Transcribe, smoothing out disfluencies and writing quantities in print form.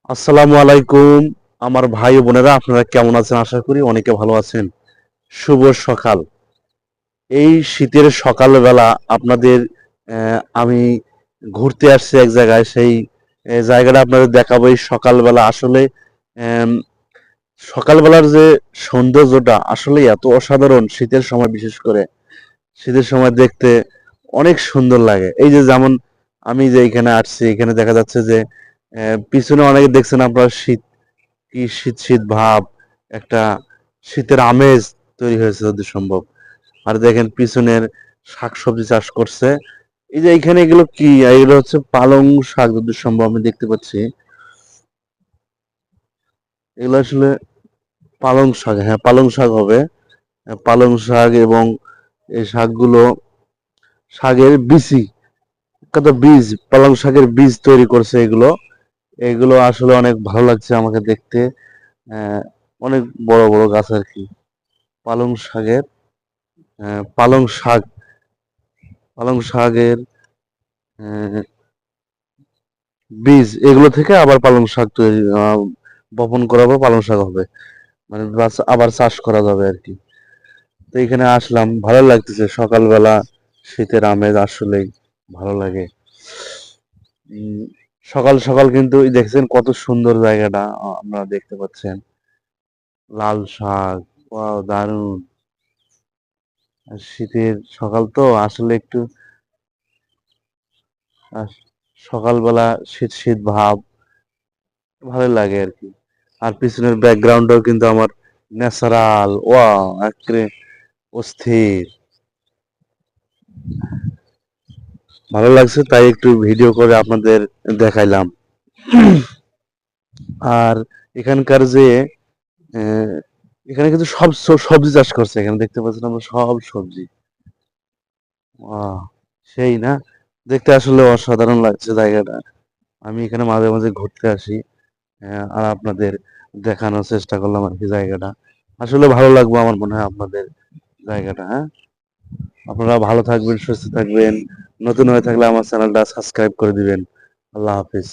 আসসালামু আলাইকুম আমার ভাই ও বোনেরা, আপনারা কেমন আছেন? আশা করি অনেকে ভালো আছেন। শুভ সকাল। এই শীতের সকালবেলা আপনাদের আমি ঘুরতে আসছি এক জায়গায়। সেই জায়গাটা আপনাদের দেখাবো। এই সকালবেলা আসলে আম, সকালবেলার যে সৌন্দর্যটা আসলে এত অসাধারণ, শীতের সময় বিশেষ করে শীতের সময় দেখতে অনেক সুন্দর লাগে। এই যে যেমন আমি যে এখানে আসছি, এখানে দেখা যাচ্ছে যে পিছনে অনেকে দেখছেন আপনারা, শীত কি শীত শীত ভাব, একটা শীতের আমেজ তৈরি হয়েছে যদি সম্ভব। আর দেখেন পিছনের শাকসবজি চাষ করছে। এই যে এখানে এগুলো কি, এগুলো হচ্ছে পালং শাক যদি সম্ভব, আমি দেখতে পাচ্ছি এগুলো আসলে পালং শাক। হ্যাঁ, পালং শাক হবে। পালং শাক, এবং এই শাকগুলো শাকের বিচি, কত বীজ, পালং শাকের বীজ তৈরি করছে এগুলো। এগুলো আসলে অনেক ভালো লাগছে আমাকে দেখতে। আহ, অনেক বড় বড় গাছ আর কি পালং শাকের। পালং শাক, পালং শাকের আহ, বীজ, এগুলো থেকে আবার পালং শাক তৈরি বপন করা হবে, পালং শাক হবে। মানে আবার চাষ করা যাবে আর কি। তো এখানে আসলাম, ভালো লাগতেছে সকালবেলা। শীতের আমেজ আসলেই ভালো লাগে। উম, সকাল সকাল কিন্তু এই দেখছেন কত সুন্দর জায়গাটা, আপনারা দেখতে পাচ্ছেন। লাল শাক, ওয়াও দারুণ। আর শীতের সকাল তো আসলে একটু আহ, সকালবেলা শীত শীত ভাব ভালো লাগে আর কি। আর পিছনের ব্যাকগ্রাউন্ডটাও কিন্তু আমার ন্যাচারাল, ওয়াও একেবারে অস্থির, ভালো লাগছে, তাই একটু ভিডিও করে আপনাদের দেখাইলাম। আর এখানকার যে আহ, এখানে কিন্তু সব সবজি চাষ করছে, এখানে দেখতে পাচ্ছেন আমরা সব সবজি। আহ সেই না, দেখতে আসলে অসাধারণ লাগছে জায়গাটা। আমি এখানে মাঝে মাঝে ঘুরতে আসি। আর আপনাদের দেখানোর চেষ্টা করলাম আর কি জায়গাটা। আসলে ভালো লাগবে আমার মনে হয় আপনাদের জায়গাটা। হ্যাঁ, আপনারা ভালো থাকবেন, সুস্থ থাকবেন। নতুন হয়ে থাকলে আমার চ্যানেলটা সাবস্ক্রাইব করে দিবেন। আল্লাহ হাফিজ।